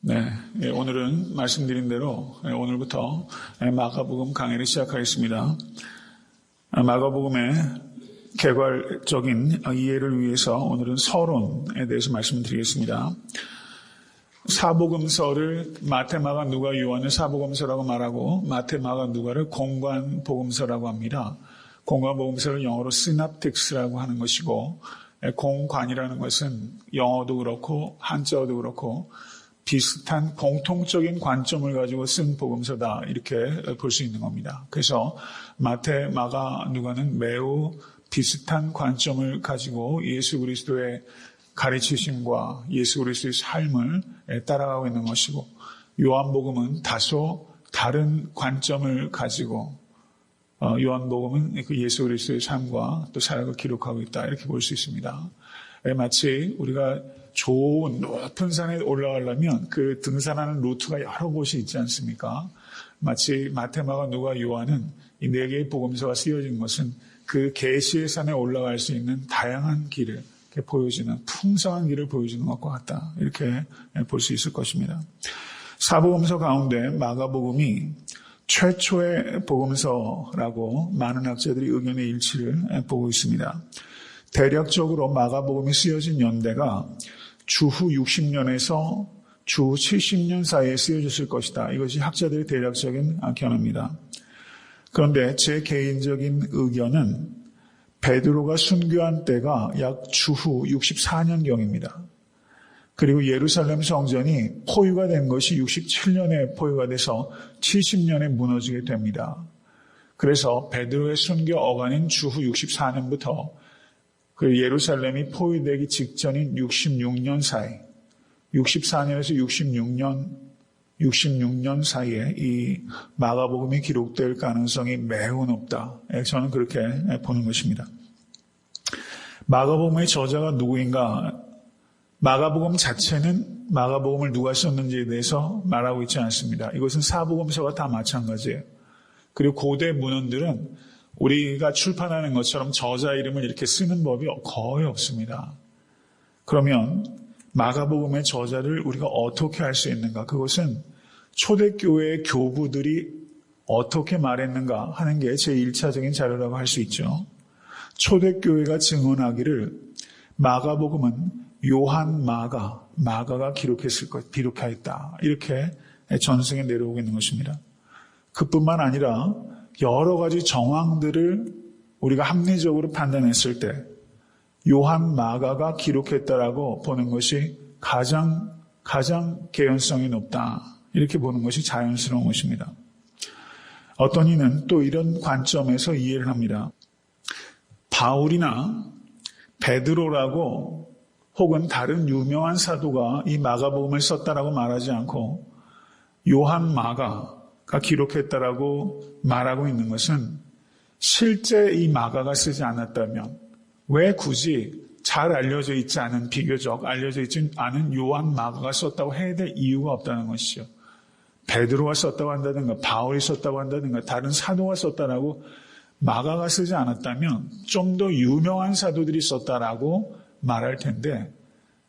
오늘은 말씀드린 대로 오늘부터 마가복음 강의를 시작하겠습니다. 마가복음의 개괄적인 이해를 위해서 오늘은 서론에 대해서 말씀을 드리겠습니다. 사복음서를 마태, 마가, 누가, 요한을 사복음서라고 말하고 마태, 마가, 누가를 공관복음서라고 합니다. 공관복음서를 영어로 시납틱스라고 하는 것이고, 공관이라는 것은 영어도 그렇고 한자어도 그렇고 비슷한 공통적인 관점을 가지고 쓴 복음서다, 이렇게 볼 수 있는 겁니다. 그래서 마태, 마가, 누가는 매우 비슷한 관점을 가지고 예수 그리스도의 가르치심과 예수 그리스도의 삶을 따라가고 있는 것이고, 요한복음은 다소 다른 관점을 가지고 요한복음은 그 예수 그리스도의 삶과 또 사역을 기록하고 있다, 이렇게 볼 수 있습니다. 마치 우리가 좋은 높은 산에 올라가려면 그 등산하는 루트가 여러 곳이 있지 않습니까? 마치 마태, 마가, 누가, 요한은 이 네 개의 복음서가 쓰여진 것은 그 계시의 산에 올라갈 수 있는 다양한 길을 보여주는, 풍성한 길을 보여주는 것과 같다, 이렇게 볼 수 있을 것입니다. 사복음서 가운데 마가복음이 최초의 복음서라고 많은 학자들이 의견의 일치를 보고 있습니다. 대략적으로 마가복음이 쓰여진 연대가 주후 60년에서 주후 70년 사이에 쓰여졌을 것이다. 이것이 학자들의 대략적인 견해입니다. 그런데 제 개인적인 의견은 베드로가 순교한 때가 약 주후 64년경입니다. 그리고 예루살렘 성전이 포위가 된 것이 67년에 포위가 돼서 70년에 무너지게 됩니다. 그래서 베드로의 순교 어간인 주후 64년부터 그 예루살렘이 포위되기 직전인 66년 사이, 64년에서 66년 사이에 이 마가복음이 기록될 가능성이 매우 높다, 저는 그렇게 보는 것입니다. 마가복음의 저자가 누구인가? 마가복음 자체는 마가복음을 누가 썼는지에 대해서 말하고 있지 않습니다. 이것은 사복음서가 다 마찬가지예요. 그리고 고대 문헌들은 우리가 출판하는 것처럼 저자 이름을 이렇게 쓰는 법이 거의 없습니다. 그러면 마가복음의 저자를 우리가 어떻게 알 수 있는가? 그것은 초대교회의 교부들이 어떻게 말했는가 하는 게 제1차적인 자료라고 할 수 있죠. 초대교회가 증언하기를 마가복음은 요한 마가가 기록하였다, 이렇게 전승에 내려오고 있는 것입니다. 그뿐만 아니라 여러 가지 정황들을 우리가 합리적으로 판단했을 때 요한 마가가 기록했다라고 보는 것이 가장 개연성이 높다, 이렇게 보는 것이 자연스러운 것입니다. 어떤 이는 또 이런 관점에서 이해를 합니다. 바울이나 베드로라고 혹은 다른 유명한 사도가 이 마가복음을 썼다라고 말하지 않고 요한 마가가 기록했다라고 말하고 있는 것은, 실제 이 마가가 쓰지 않았다면 왜 굳이 잘 알려져 있지 않은, 비교적 알려져 있지 않은 요한 마가가 썼다고 해야 될 이유가 없다는 것이죠. 베드로가 썼다고 한다든가 바울이 썼다고 한다든가 다른 사도가 썼다라고 마가가 쓰지 않았다면 좀 더 유명한 사도들이 썼다라고 말할 텐데,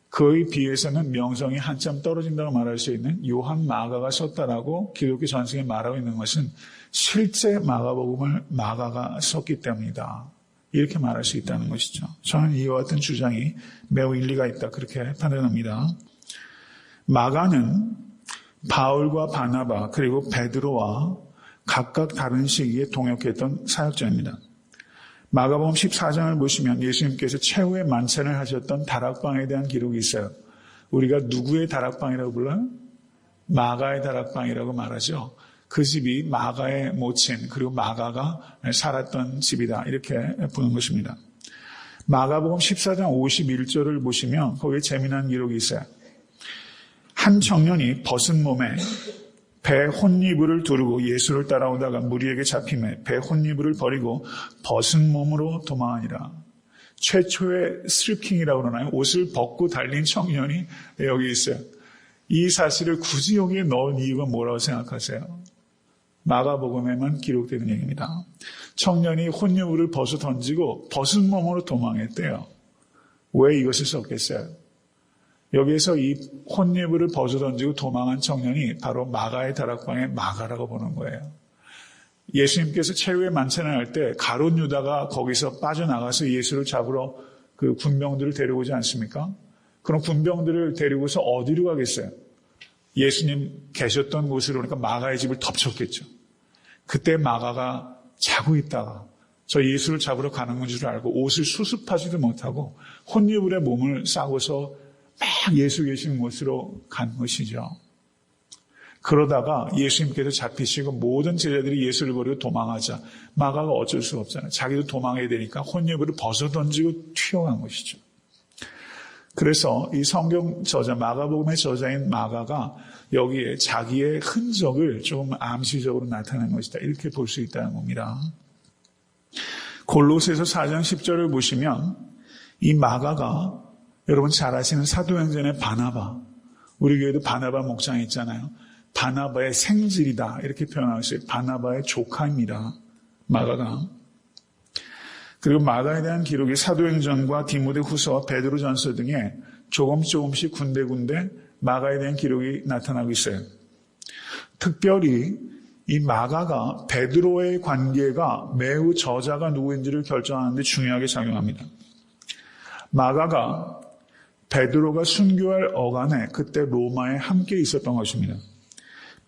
그에 비해서는 명성이 한참 떨어진다고 말할 수 있는 요한 마가가 썼다라고 기독교 전승에 말하고 있는 것은 실제 마가복음을 마가가 썼기 때문이다, 이렇게 말할 수 있다는 것이죠. 저는 이와 같은 주장이 매우 일리가 있다, 그렇게 판단합니다. 마가는 바울과 바나바 그리고 베드로와 각각 다른 시기에 동역했던 사역자입니다. 마가복음 14장을 보시면 예수님께서 최후의 만찬을 하셨던 다락방에 대한 기록이 있어요. 우리가 누구의 다락방이라고 불러요? 마가의 다락방이라고 말하죠. 그 집이 마가의 모친, 그리고 마가가 살았던 집이다, 이렇게 보는 것입니다. 마가복음 14장 51절을 보시면 거기에 재미난 기록이 있어요. 한 청년이 벗은 몸에 배 혼이불을 두르고 예수를 따라오다가 무리에게 잡히매 배 혼이불을 버리고 벗은 몸으로 도망하니라. 최초의 스트리핑이라고 그러나요? 옷을 벗고 달린 청년이 여기 있어요. 이 사실을 굳이 여기에 넣은 이유가 뭐라고 생각하세요? 마가복음에만 기록되는 얘기입니다. 청년이 혼유물을 벗어 던지고 벗은 몸으로 도망했대요. 왜 이것을 썼겠어요? 여기에서 이 혼예물을 벗어던지고 도망한 청년이 바로 마가의 다락방의 마가라고 보는 거예요. 예수님께서 최후의 만찬을 할 때 가룟 유다가 거기서 빠져나가서 예수를 잡으러 그 군병들을 데리고 오지 않습니까? 그럼 군병들을 데리고서 어디로 가겠어요? 예수님 계셨던 곳으로, 그러니까 마가의 집을 덮쳤겠죠. 그때 마가가 자고 있다가 저 예수를 잡으러 가는 줄 알고 옷을 수습하지도 못하고 혼유물에 몸을 싸고서 막 예수 계신 곳으로 간 것이죠. 그러다가 예수님께서 잡히시고 모든 제자들이 예수를 버리고 도망하자 마가가 어쩔 수 없잖아요. 자기도 도망해야 되니까 혼유물을 벗어던지고 튀어간 것이죠. 그래서 이 성경 저자, 마가복음의 저자인 마가가 여기에 자기의 흔적을 조금 암시적으로 나타낸 것이다. 이렇게 볼 수 있다는 겁니다. 골로새서 4장 10절을 보시면 이 마가가 여러분 잘 아시는 사도행전의 바나바, 우리 교회도 바나바 목장이 있잖아요. 바나바의 생질이다 이렇게 표현하고 있어요. 바나바의 조카입니다. 마가가. 그리고 마가에 대한 기록이 사도행전과 디모데후서와 베드로전서 등에 조금씩 군데군데 마가에 대한 기록이 나타나고 있어요. 특별히 이 마가가 베드로의 관계가 매우 저자가 누구인지를 결정하는 데 중요하게 작용합니다. 마가가 베드로가 순교할 어간에 그때 로마에 함께 있었던 것입니다.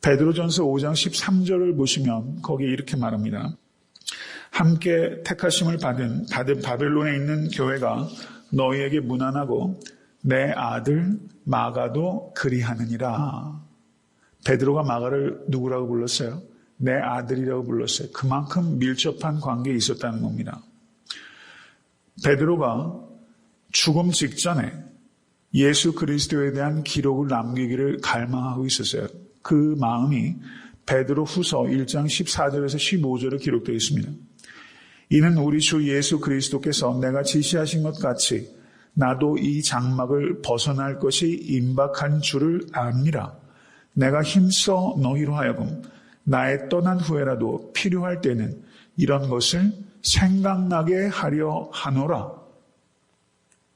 베드로전서 5장 13절을 보시면 거기에 이렇게 말합니다. 함께 택하심을 받은 바벨론에 있는 교회가 너희에게 문안하고 내 아들 마가도 그리하느니라. 베드로가 마가를 누구라고 불렀어요? 내 아들이라고 불렀어요. 그만큼 밀접한 관계에 있었다는 겁니다. 베드로가 죽음 직전에 예수 그리스도에 대한 기록을 남기기를 갈망하고 있었어요. 그 마음이 베드로 후서 1장 14절에서 15절에 기록되어 있습니다. 이는 우리 주 예수 그리스도께서 내가 지시하신 것 같이 나도 이 장막을 벗어날 것이 임박한 줄을 압니다. 내가 힘써 너희로 하여금 나의 떠난 후에라도 필요할 때는 이런 것을 생각나게 하려 하노라.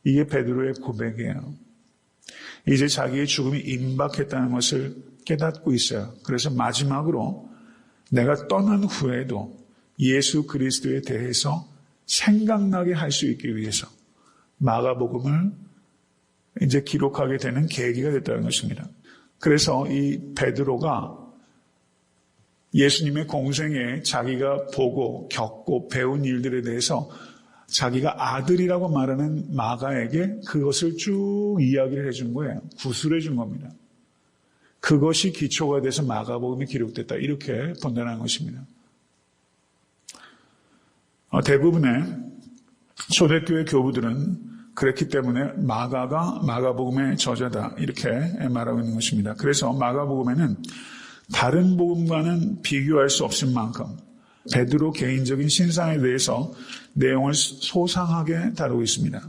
이게 베드로의 고백이에요. 이제 자기의 죽음이 임박했다는 것을 깨닫고 있어요. 그래서 마지막으로 내가 떠난 후에도 예수 그리스도에 대해서 생각나게 할 수 있기 위해서 마가복음을 이제 기록하게 되는 계기가 됐다는 것입니다. 그래서 이 베드로가 예수님의 공생에 자기가 보고 겪고 배운 일들에 대해서 자기가 아들이라고 말하는 마가에게 그것을 쭉 이야기를 해준 거예요. 구술해 준 겁니다. 그것이 기초가 돼서 마가복음이 기록됐다. 이렇게 본다는 것입니다. 대부분의 초대교회 교부들은 그랬기 때문에 마가가 마가복음의 저자다 이렇게 말하고 있는 것입니다. 그래서 마가복음에는 다른 복음과는 비교할 수 없을 만큼 베드로 개인적인 신상에 대해서 내용을 소상하게 다루고 있습니다.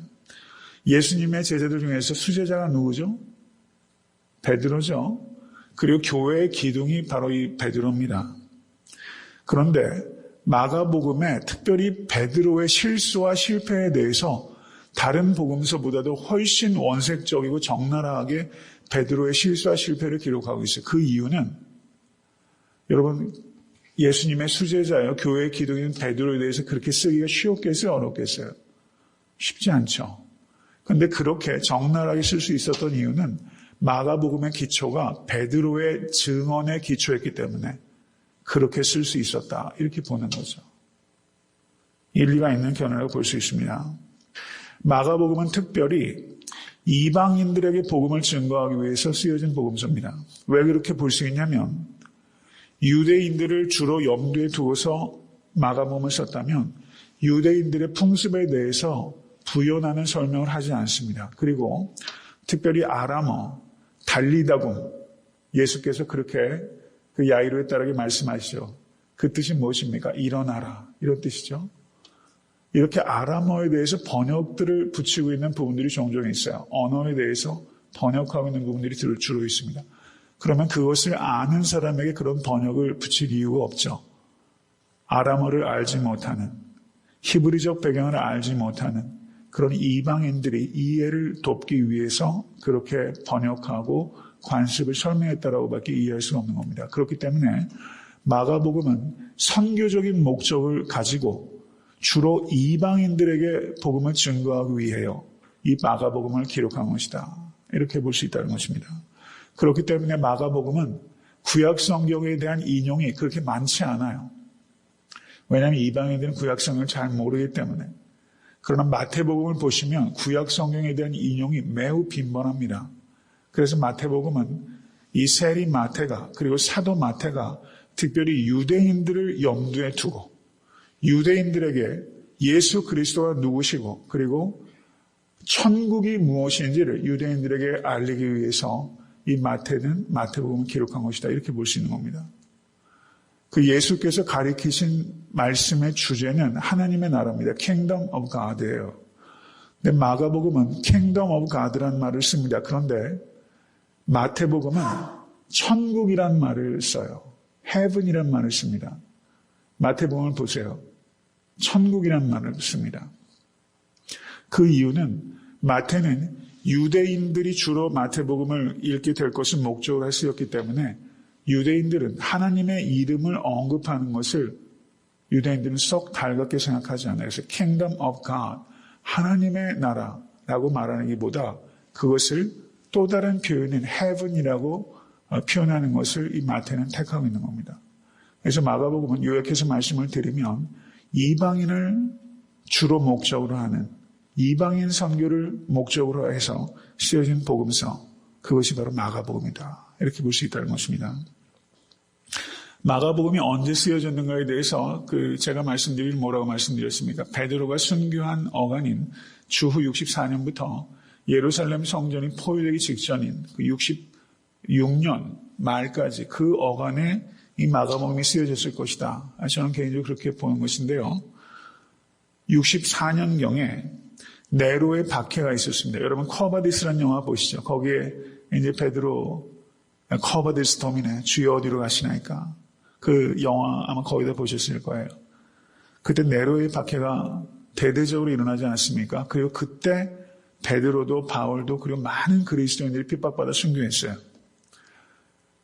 예수님의 제자들 중에서 수제자가 누구죠? 베드로죠. 그리고 교회의 기둥이 바로 이 베드로입니다. 그런데 마가복음에 특별히 베드로의 실수와 실패에 대해서 다른 복음서보다도 훨씬 원색적이고 적나라하게 베드로의 실수와 실패를 기록하고 있어요. 그 이유는 여러분 예수님의 수제자요 교회의 기둥인 베드로에 대해서 그렇게 쓰기가 쉬웠겠어요? 어렵겠어요? 쉽지 않죠. 그런데 그렇게 적나라하게 쓸 수 있었던 이유는 마가복음의 기초가 베드로의 증언에 기초했기 때문에 그렇게 쓸 수 있었다. 이렇게 보는 거죠. 일리가 있는 견해라고 볼 수 있습니다. 마가복음은 특별히 이방인들에게 복음을 증거하기 위해서 쓰여진 복음서입니다. 왜 그렇게 볼 수 있냐면 유대인들을 주로 염두에 두어서 마가복음을 썼다면 유대인들의 풍습에 대해서 부연하는 설명을 하지 않습니다. 그리고 특별히 아람어, 달리다금 예수께서 그렇게 그 야이로에 따르게 말씀하시죠. 그 뜻이 무엇입니까? 일어나라. 이런 뜻이죠. 이렇게 아람어에 대해서 번역들을 붙이고 있는 부분들이 종종 있어요. 언어에 대해서 번역하고 있는 부분들이 주로 있습니다. 그러면 그것을 아는 사람에게 그런 번역을 붙일 이유가 없죠. 아람어를 알지 못하는, 히브리적 배경을 알지 못하는 그런 이방인들이 이해를 돕기 위해서 그렇게 번역하고 관습을 설명했다라고 밖에 이해할 수가 없는 겁니다. 그렇기 때문에 마가복음은 선교적인 목적을 가지고 주로 이방인들에게 복음을 증거하기 위해요. 이 마가복음을 기록한 것이다. 이렇게 볼 수 있다는 것입니다. 그렇기 때문에 마가복음은 구약 성경에 대한 인용이 그렇게 많지 않아요. 왜냐하면 이방인들은 구약 성경을 잘 모르기 때문에. 그러나 마태복음을 보시면 구약 성경에 대한 인용이 매우 빈번합니다. 그래서 마태복음은 이 세리 마태가 그리고 사도 마태가 특별히 유대인들을 염두에 두고 유대인들에게 예수 그리스도가 누구시고 그리고 천국이 무엇인지를 유대인들에게 알리기 위해서 이 마태는 마태복음을 기록한 것이다. 이렇게 볼 수 있는 겁니다. 그 예수께서 가리키신 말씀의 주제는 하나님의 나라입니다. Kingdom of God예요. 근데 마가복음은 Kingdom of God라는 말을 씁니다. 그런데 마태복음은 천국이란 말을 써요. Heaven이란 말을 씁니다. 마태복음을 보세요. 천국이란 말을 씁니다. 그 이유는 마태는 유대인들이 주로 마태복음을 읽게 될 것을 목적으로 쓰였기 때문에 유대인들은 하나님의 이름을 언급하는 것을 유대인들은 썩 달갑게 생각하지 않아요. 그래서 Kingdom of God, 하나님의 나라라고 말하기보다 그것을 또 다른 표현인 Heaven이라고 표현하는 것을 이 마태는 택하고 있는 겁니다. 그래서 마가복음은 요약해서 말씀을 드리면 이방인을 주로 목적으로 하는 이방인 선교를 목적으로 해서 쓰여진 복음서, 그것이 바로 마가복음이다. 이렇게 볼 수 있다는 것입니다. 마가복음이 언제 쓰여졌는가에 대해서 제가 뭐라고 말씀드렸습니까? 베드로가 순교한 어간인 주후 64년부터 예루살렘 성전이 포위되기 직전인 66년 말까지 그 어간에 이 마가복음이 쓰여졌을 것이다. 저는 개인적으로 그렇게 보는 것인데요. 64년경에 네로의 박해가 있었습니다. 여러분 커바디스라는 영화 보시죠. 거기에 이제 베드로 커바디스 도미네 주여 어디로 가시나이까. 그 영화 아마 거의 다 보셨을 거예요. 그때 네로의 박해가 대대적으로 일어나지 않았습니까? 그리고 그때 베드로도 바울도 그리고 많은 그리스도인들이 핍박받아 순교했어요.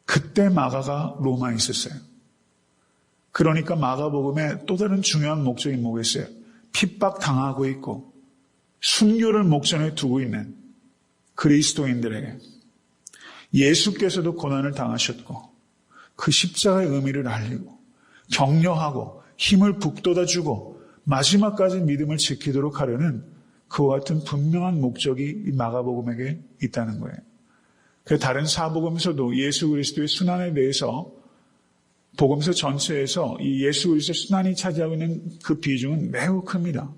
그때 마가가 로마에 있었어요. 그러니까 마가복음의 또 다른 중요한 목적이 뭐겠어요? 핍박당하고 있고 순교를 목전에 두고 있는 그리스도인들에게 예수께서도 고난을 당하셨고 그 십자가의 의미를 알리고 격려하고 힘을 북돋아주고 마지막까지 믿음을 지키도록 하려는 그와 같은 분명한 목적이 이 마가복음에게 있다는 거예요. 그 다른 사복음서도 예수 그리스도의 순환에 대해서 복음서 전체에서 이 예수 그리스도의 순환이 차지하고 있는 그 비중은 매우 큽니다.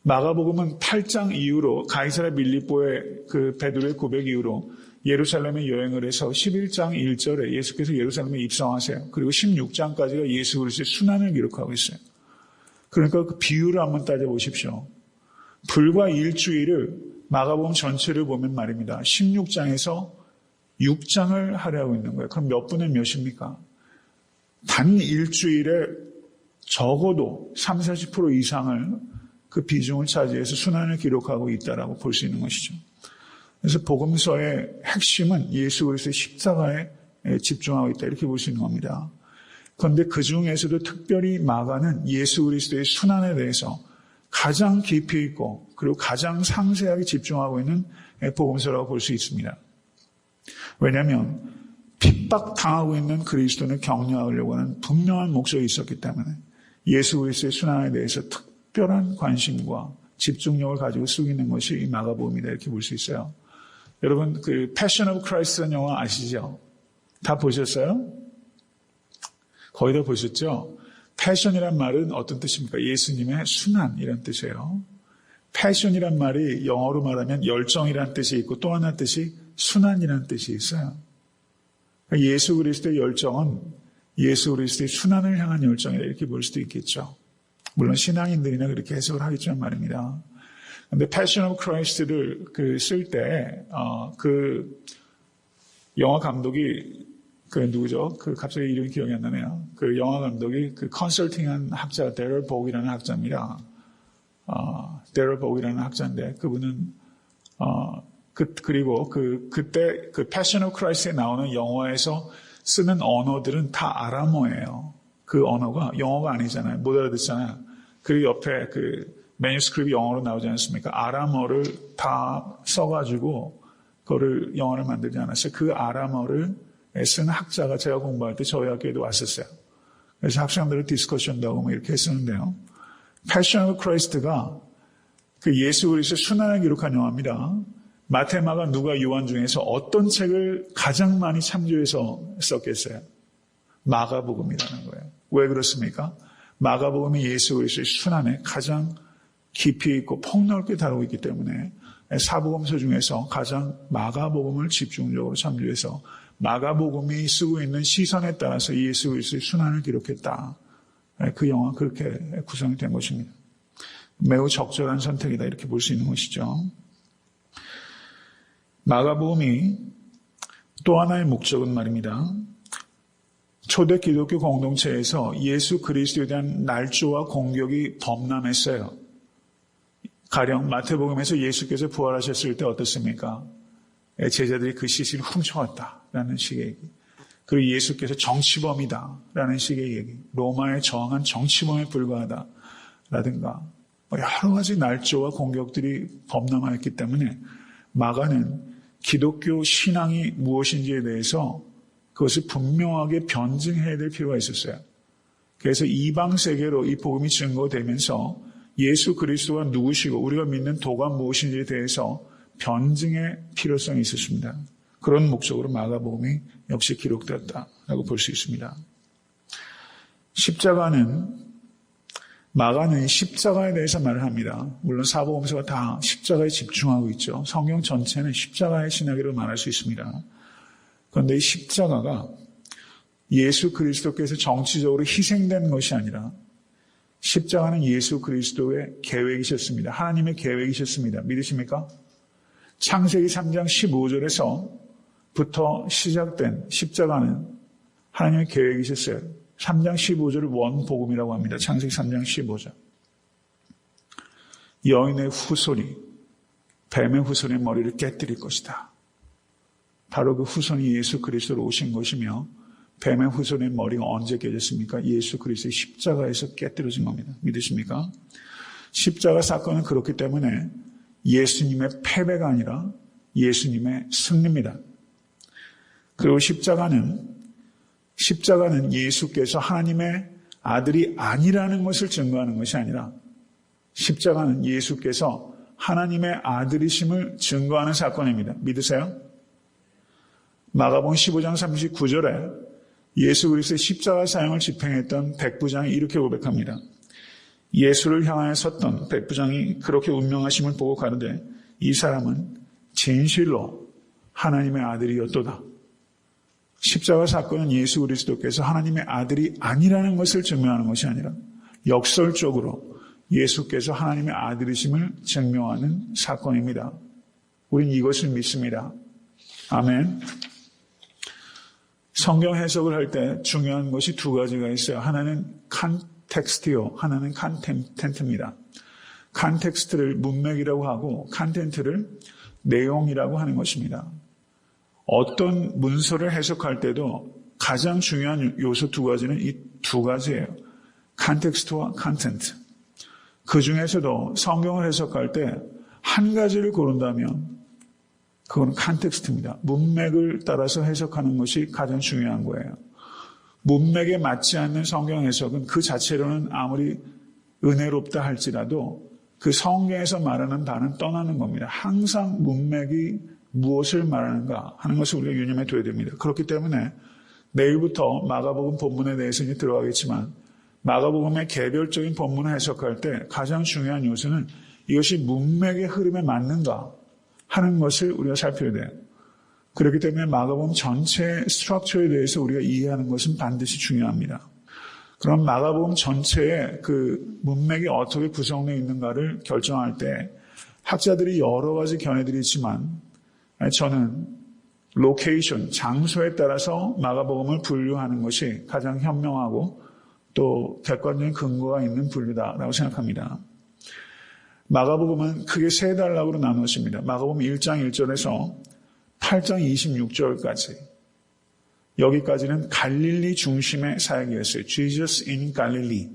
마가복음은 8장 이후로 가이사랴 빌립보의 그 베드로의 고백 이후로 예루살렘에 여행을 해서 11장 1절에 예수께서 예루살렘에 입성하세요. 그리고 16장까지가 예수 그리스도의 순환을 기록하고 있어요. 그러니까 그 비율을 한번 따져보십시오. 불과 일주일을 마가복음 전체를 보면 말입니다. 16장에서 6장을 할애하고 있는 거예요. 그럼 몇 분의 몇입니까? 단 일주일에 적어도 30, 40% 이상을 그 비중을 차지해서 순환을 기록하고 있다라고 볼 수 있는 것이죠. 그래서 복음서의 핵심은 예수 그리스도의 십자가에 집중하고 있다 이렇게 볼 수 있는 겁니다. 그런데 그 중에서도 특별히 마가는 예수 그리스도의 순환에 대해서 가장 깊이 있고 그리고 가장 상세하게 집중하고 있는 복음서라고 볼 수 있습니다. 왜냐하면 핍박당하고 있는 그리스도를 격려하려고 하는 분명한 목적이 있었기 때문에 예수 그리스도의 순환에 대해서 특별한 관심과 집중력을 가지고 쓰고 있는 것이 이 마가복음이다 이렇게 볼 수 있어요. 여러분 그 패션 오브 크라이스트라는 영화 아시죠? 다 보셨어요? 거의 다 보셨죠? 패션이란 말은 어떤 뜻입니까? 예수님의 순환이란 뜻이에요. 패션이란 말이 영어로 말하면 열정이란 뜻이 있고 또 하나 뜻이 순환이란 뜻이 있어요. 예수 그리스도의 열정은 예수 그리스도의 순환을 향한 열정이다 이렇게 볼 수도 있겠죠. 물론 신앙인들이나 그렇게 해석을 하겠지만 말입니다. 근데 패션 오브 크라이스트를 쓸 때, 영화 감독이, 누구죠? 갑자기 이름이 기억이 안 나네요. 영화 감독이 컨설팅한 학자, 데럴 복이라는 학자입니다. 데러복이라는 학자인데 그분은 그리고 그때 그 패션 오브 크라이스트에 나오는 영어에서 쓰는 언어들은 다 아람어예요. 그 언어가 영어가 아니잖아요. 못 알아듣잖아요. 그리고 옆에 그 매뉴스크립이 영어로 나오지 않습니까? 아람어를 다 써가지고 그거를 영어를 만들지 않았어요. 그 아람어를 쓴 학자가 제가 공부할 때 저희 학교에도 왔었어요. 그래서 학생들을 디스커션도 하고 뭐 이렇게 했었는데요. 패션 오브 크라이스트가 그 예수 그리스도의 순환을 기록한 영화입니다. 마태, 마가, 누가, 요한 중에서 어떤 책을 가장 많이 참조해서 썼겠어요? 마가복음이라는 거예요. 왜 그렇습니까? 마가복음이 예수 그리스도의 순환에 가장 깊이 있고 폭넓게 다루고 있기 때문에 사복음서 중에서 가장 마가복음을 집중적으로 참조해서 마가복음이 쓰고 있는 시선에 따라서 예수 그리스도의 순환을 기록했다. 그 영화 그렇게 구성이 된 것입니다. 매우 적절한 선택이다 이렇게 볼 수 있는 것이죠. 마가복음이 또 하나의 목적은 말입니다. 초대 기독교 공동체에서 예수 그리스도에 대한 날조와 공격이 범람했어요. 가령 마태복음에서 예수께서 부활하셨을 때 어떻습니까? 제자들이 그 시신을 훔쳐갔다라는 식의 얘기. 그리고 예수께서 정치범이다라는 식의 얘기. 로마에 저항한 정치범에 불과하다라든가 여러 가지 날조와 공격들이 범람하였기 때문에 마가는 기독교 신앙이 무엇인지에 대해서 그것을 분명하게 변증해야 될 필요가 있었어요. 그래서 이방 세계로 이 복음이 증거되면서 예수 그리스도가 누구시고 우리가 믿는 도가 무엇인지에 대해서 변증의 필요성이 있었습니다. 그런 목적으로 마가복음이 역시 기록되었다라고 볼 수 있습니다. 마가는 십자가에 대해서 말을 합니다. 물론 사복음서가 다 십자가에 집중하고 있죠. 성경 전체는 십자가의 신학이라고 말할 수 있습니다. 그런데 이 십자가가 예수 그리스도께서 정치적으로 희생된 것이 아니라 십자가는 예수 그리스도의 계획이셨습니다. 하나님의 계획이셨습니다. 믿으십니까? 창세기 3장 15절에서부터 시작된 십자가는 하나님의 계획이셨어요. 3장 15절을 원복음이라고 합니다. 창세기 3장 15절. 여인의 후손이 뱀의 후손의 머리를 깨뜨릴 것이다. 바로 그 후손이 예수 그리스도로 오신 것이며 뱀의 후손의 머리가 언제 깨졌습니까? 예수 그리스도의 십자가에서 깨뜨려진 겁니다. 믿으십니까? 십자가 사건은 그렇기 때문에 예수님의 패배가 아니라 예수님의 승리입니다. 그리고 십자가는 예수께서 하나님의 아들이 아니라는 것을 증거하는 것이 아니라 십자가는 예수께서 하나님의 아들이심을 증거하는 사건입니다. 믿으세요? 마가복음 15장 39절에 예수 그리스도의 십자가 사형을 집행했던 백부장이 이렇게 고백합니다. 예수를 향하여 섰던 백부장이 그렇게 운명하심을 보고 가로되 이 사람은 진실로 하나님의 아들이었도다. 십자가 사건은 예수 그리스도께서 하나님의 아들이 아니라는 것을 증명하는 것이 아니라 역설적으로 예수께서 하나님의 아들이심을 증명하는 사건입니다. 우린 이것을 믿습니다. 아멘. 성경 해석을 할 때 중요한 것이 두 가지가 있어요. 하나는 칸텍스트요, 하나는 칸텐트입니다. 칸텍스트를 문맥이라고 하고 칸텐트를 내용이라고 하는 것입니다. 어떤 문서를 해석할 때도 가장 중요한 요소 두 가지는 이 두 가지예요. 칸텍스트와 칸텐트. 그 중에서도 성경을 해석할 때 한 가지를 고른다면 그건 칸텍스트입니다. 문맥을 따라서 해석하는 것이 가장 중요한 거예요. 문맥에 맞지 않는 성경 해석은 그 자체로는 아무리 은혜롭다 할지라도 그 성경에서 말하는 바는 떠나는 겁니다. 항상 문맥이 무엇을 말하는가 하는 것을 우리가 유념해 둬야 됩니다. 그렇기 때문에 내일부터 마가복음 본문에 대해서 이제 들어가겠지만 마가복음의 개별적인 본문을 해석할 때 가장 중요한 요소는 이것이 문맥의 흐름에 맞는가 하는 것을 우리가 살펴야 돼요. 그렇기 때문에 마가복음 전체의 스트럭처에 대해서 우리가 이해하는 것은 반드시 중요합니다. 그럼 마가복음 전체의 그 문맥이 어떻게 구성되어 있는가를 결정할 때 학자들이 여러 가지 견해들이 있지만 저는 로케이션, 장소에 따라서 마가복음을 분류하는 것이 가장 현명하고 또 객관적인 근거가 있는 분류다라고 생각합니다. 마가복음은 크게 세 단락으로 나누었습니다. 마가복음 1장 1절에서 8장 26절까지. 여기까지는 갈릴리 중심의 사역이었어요. Jesus in Galilee.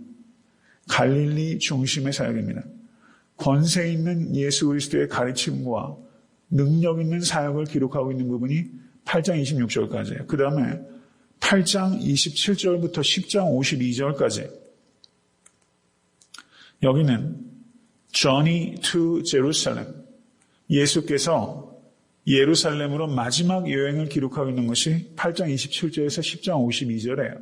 갈릴리 중심의 사역입니다. 권세 있는 예수 그리스도의 가르침과 능력 있는 사역을 기록하고 있는 부분이 8장 26절까지예요. 그 다음에 8장 27절부터 10장 52절까지. 여기는 Journey to Jerusalem. 예수께서 예루살렘으로 마지막 여행을 기록하고 있는 것이 8장 27절에서 10장 52절이에요.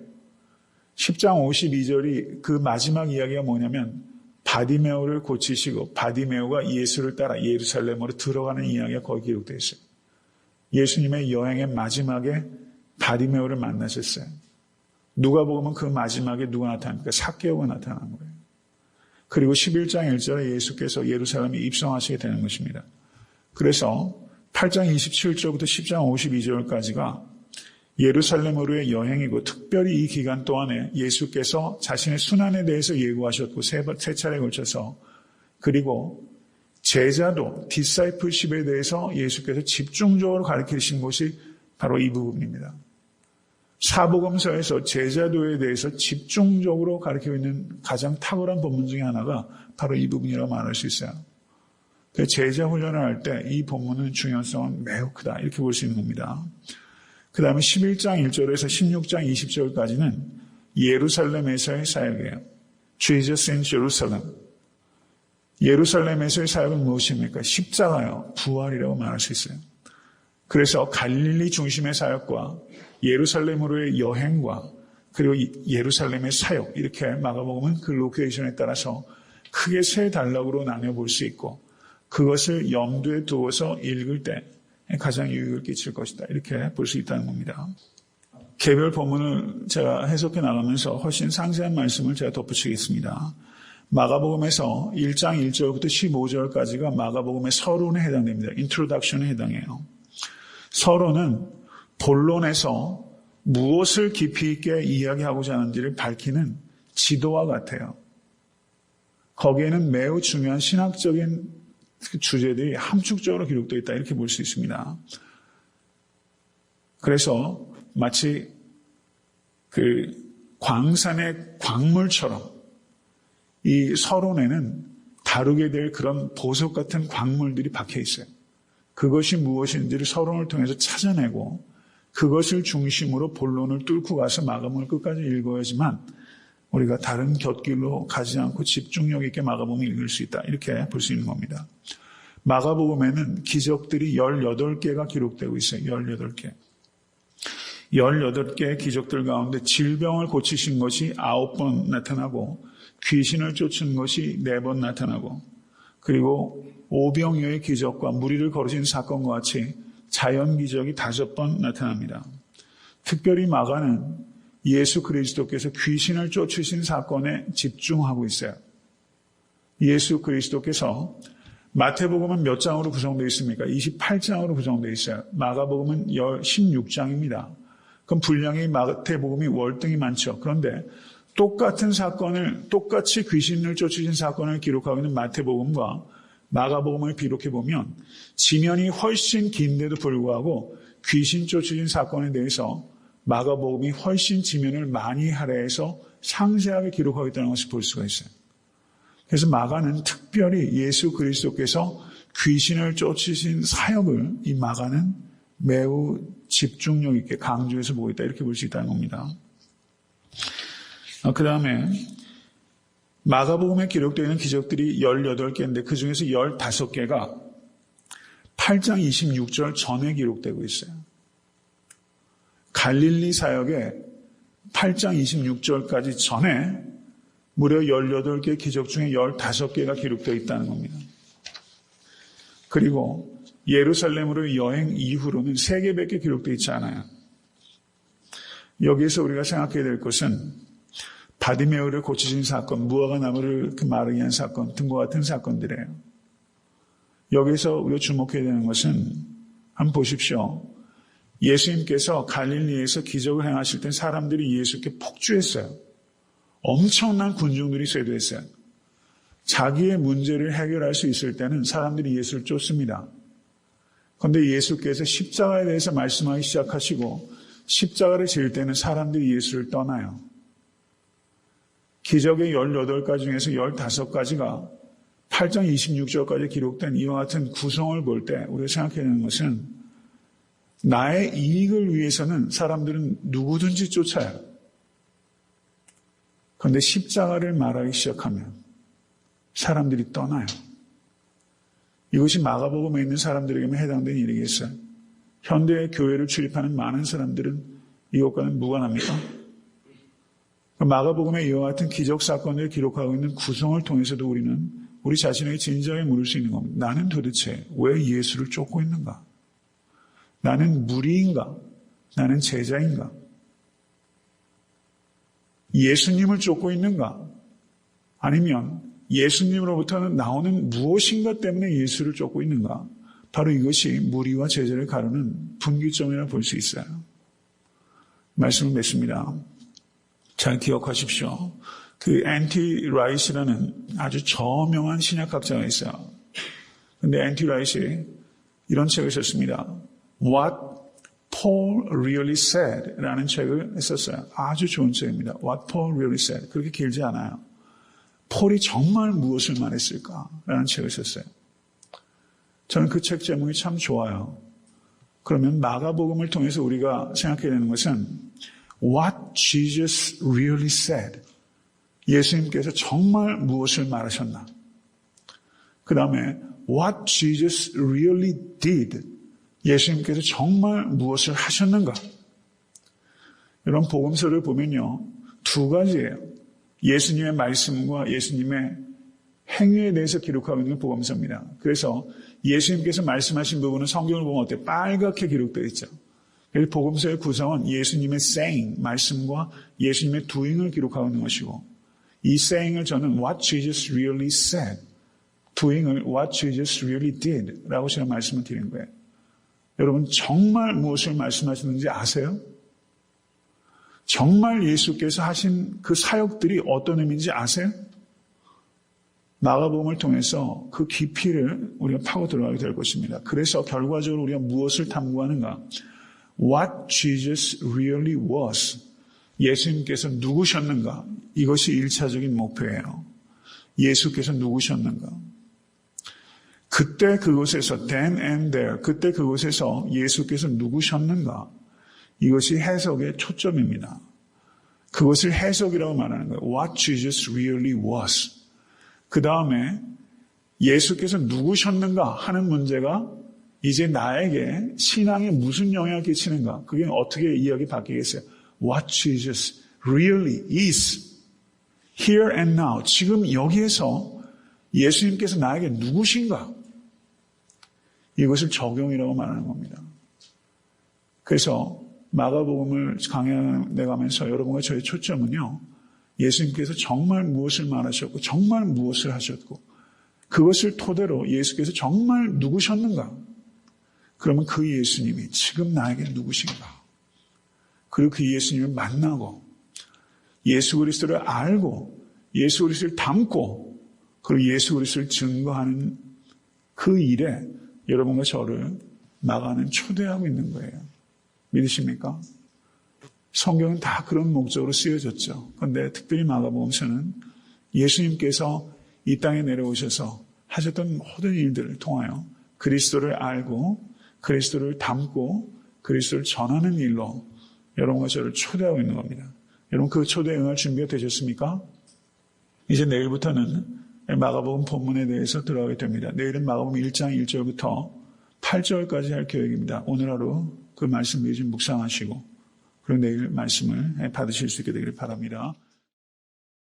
10장 52절이 그 마지막 이야기가 뭐냐면 바디메오를 고치시고 바디메오가 예수를 따라 예루살렘으로 들어가는 이야기가 거기 기록되어 있어요. 예수님의 여행의 마지막에 바디메오를 만나셨어요. 누가복음은 그 마지막에 누가 나타납니까? 삭개오가 나타난 거예요. 그리고 11장 1절에 예수께서 예루살렘에 입성하시게 되는 것입니다. 그래서 8장 27절부터 10장 52절까지가 예루살렘으로의 여행이고 특별히 이 기간 동안에 예수께서 자신의 순환에 대해서 예고하셨고 세 차례에 걸쳐서 그리고 제자도 디사이플십에 대해서 예수께서 집중적으로 가르치신 것이 바로 이 부분입니다. 사복음서에서 제자도에 대해서 집중적으로 가르치고 있는 가장 탁월한 본문 중에 하나가 바로 이 부분이라고 말할 수 있어요. 제자 훈련을 할 때 이 본문은 중요성은 매우 크다 이렇게 볼 수 있는 겁니다. 그 다음에 11장 1절에서 16장 20절까지는 예루살렘에서의 사역이에요. Jesus in Jerusalem. 예루살렘에서의 사역은 무엇입니까? 십자가요. 부활이라고 말할 수 있어요. 그래서 갈릴리 중심의 사역과 예루살렘으로의 여행과 그리고 예루살렘의 사역 이렇게 마가복음은 그 로케이션에 따라서 크게 세 단락으로 나눠볼 수 있고 그것을 염두에 두어서 읽을 때 가장 유익을 끼칠 것이다 이렇게 볼 수 있다는 겁니다. 개별 본문을 제가 해석해 나가면서 훨씬 상세한 말씀을 제가 덧붙이겠습니다. 마가복음에서 1장 1절부터 15절까지가 마가복음의 서론에 해당됩니다. 인트로덕션에 해당해요. 서론은 본론에서 무엇을 깊이 있게 이야기하고자 하는지를 밝히는 지도와 같아요. 거기에는 매우 중요한 신학적인 주제들이 함축적으로 기록되어 있다 이렇게 볼 수 있습니다. 그래서 마치 그 광산의 광물처럼 이 서론에는 다루게 될 그런 보석 같은 광물들이 박혀 있어요. 그것이 무엇인지를 서론을 통해서 찾아내고 그것을 중심으로 본론을 뚫고 가서 마가복음을 끝까지 읽어야지만 우리가 다른 곁길로 가지 않고 집중력 있게 마가복음을 읽을 수 있다. 이렇게 볼 수 있는 겁니다. 마가복음에는 기적들이 18개가 기록되고 있어요. 18개. 18개의 기적들 가운데 질병을 고치신 것이 9번 나타나고 귀신을 쫓은 것이 4번 나타나고 그리고 오병이어의 기적과 무리를 거르신 사건과 같이 자연 기적이 5번 나타납니다. 특별히 마가는 예수 그리스도께서 귀신을 쫓으신 사건에 집중하고 있어요. 예수 그리스도께서 마태복음은 몇 장으로 구성되어 있습니까? 28장으로 구성되어 있어요. 마가복음은 16장입니다. 그럼 분량이 마태복음이 월등히 많죠. 그런데 똑같은 사건을 똑같이 귀신을 쫓으신 사건을 기록하고 있는 마태복음과 마가복음을 비롯해 보면 지면이 훨씬 긴데도 불구하고 귀신 쫓으신 사건에 대해서 마가복음이 훨씬 지면을 많이 할애해서 상세하게 기록하고 있다는 것을 볼 수가 있어요. 그래서 마가는 특별히 예수 그리스도께서 귀신을 쫓으신 사역을 이 마가는 매우 집중력 있게 강조해서 보고 있다 이렇게 볼 수 있다는 겁니다. 그 다음에 마가복음에 기록되어 있는 기적들이 18개인데 그 중에서 15개가 8장 26절 전에 기록되고 있어요. 갈릴리 사역에 8장 26절까지 전에 무려 18개 기적 중에 15개가 기록되어 있다는 겁니다. 그리고 예루살렘으로 여행 이후로는 3개밖에 기록되어 있지 않아요. 여기에서 우리가 생각해야 될 것은 바디메오를 고치신 사건, 무화과 나무를 마르게 한 사건 등과 같은 사건들이에요. 여기서 우리가 주목해야 되는 것은 한번 보십시오. 예수님께서 갈릴리에서 기적을 행하실 때 사람들이 예수께 폭주했어요. 엄청난 군중들이 쇄도했어요. 자기의 문제를 해결할 수 있을 때는 사람들이 예수를 쫓습니다. 그런데 예수께서 십자가에 대해서 말씀하기 시작하시고 십자가를 지을 때는 사람들이 예수를 떠나요. 기적의 18가지 중에서 15가지가 8장 26절까지 기록된 이와 같은 구성을 볼 때 우리가 생각해야 하는 것은 나의 이익을 위해서는 사람들은 누구든지 쫓아요. 그런데 십자가를 말하기 시작하면 사람들이 떠나요. 이것이 마가복음에 있는 사람들에게만 해당되는 일이겠어요. 현대의 교회를 출입하는 많은 사람들은 이것과는 무관합니까? 마가복음에 이와 같은 기적 사건을 기록하고 있는 구성을 통해서도 우리는 우리 자신에게 진지하게 물을 수 있는 겁니다. 나는 도대체 왜 예수를 쫓고 있는가? 나는 무리인가? 나는 제자인가? 예수님을 쫓고 있는가? 아니면 예수님으로부터는 나오는 무엇인가 때문에 예수를 쫓고 있는가? 바로 이것이 무리와 제자를 가르는 분기점이라고 볼 수 있어요. 말씀을 맺습니다. 잘 기억하십시오. 그 앤티 라이시라는 아주 저명한 신약학자가 있어요. 그런데 앤티 라이시 이런 책을 썼습니다. What Paul Really Said 라는 책을 썼어요. 아주 좋은 책입니다. What Paul Really Said. 그렇게 길지 않아요. 폴이 정말 무엇을 말했을까? 라는 책을 썼어요. 저는 그 책 제목이 참 좋아요. 그러면 마가복음을 통해서 우리가 생각해야 되는 것은 What Jesus really said. 예수님께서 정말 무엇을 말하셨나? 그 다음에 What Jesus really did. 예수님께서 정말 무엇을 하셨는가? 이런 복음서를 보면요. 두 가지예요. 예수님의 말씀과 예수님의 행위에 대해서 기록하고 있는 복음서입니다. 그래서 예수님께서 말씀하신 부분은 성경을 보면 어때요? 빨갛게 기록되어 있죠. 그래서 복음서의 구성은 예수님의 saying, 말씀과 예수님의 doing을 기록하고 있는 것이고 이 saying을 저는 what Jesus really said, doing을 what Jesus really did 라고 제가 말씀을 드린 거예요. 여러분 정말 무엇을 말씀하시는지 아세요? 정말 예수께서 하신 그 사역들이 어떤 의미인지 아세요? 마가복음을 통해서 그 깊이를 우리가 파고 들어가게 될 것입니다. 그래서 결과적으로 우리가 무엇을 탐구하는가? What Jesus really was. 예수님께서 누구셨는가? 이것이 1차적인 목표예요. 예수께서 누구셨는가? 그때 그곳에서 then and there, 그때 그곳에서 예수께서 누구셨는가? 이것이 해석의 초점입니다. 그것을 해석이라고 말하는 거예요. What Jesus really was. 그 다음에 예수께서 누구셨는가 하는 문제가 이제 나에게 신앙에 무슨 영향을 끼치는가? 그게 어떻게 이야기 바뀌겠어요? What Jesus really is. Here and now. 지금 여기에서 예수님께서 나에게 누구신가? 이것을 적용이라고 말하는 겁니다. 그래서 마가복음을 강해내가면서 여러분과 저의 초점은요. 예수님께서 정말 무엇을 말하셨고 정말 무엇을 하셨고 그것을 토대로 예수께서 정말 누구셨는가? 그러면 그 예수님이 지금 나에게 누구신가? 그리고 그 예수님을 만나고 예수 그리스도를 알고 예수 그리스도를 닮고 그리고 예수 그리스도를 증거하는 그 일에 여러분과 저를 나가는 초대하고 있는 거예요. 믿으십니까? 성경은 다 그런 목적으로 쓰여졌죠. 그런데 특별히 마가복음서는 예수님께서 이 땅에 내려오셔서 하셨던 모든 일들을 통하여 그리스도를 알고 그리스도를 닮고 그리스도를 전하는 일로 여러분과 저를 초대하고 있는 겁니다. 여러분 그 초대에 응할 준비가 되셨습니까? 이제 내일부터는 마가복음 본문에 대해서 들어가게 됩니다. 내일은 마가복음 1장 1절부터 8절까지 할 계획입니다. 오늘 하루 그 말씀 미리 좀 묵상하시고 그리고 내일 말씀을 받으실 수 있게 되기를 바랍니다.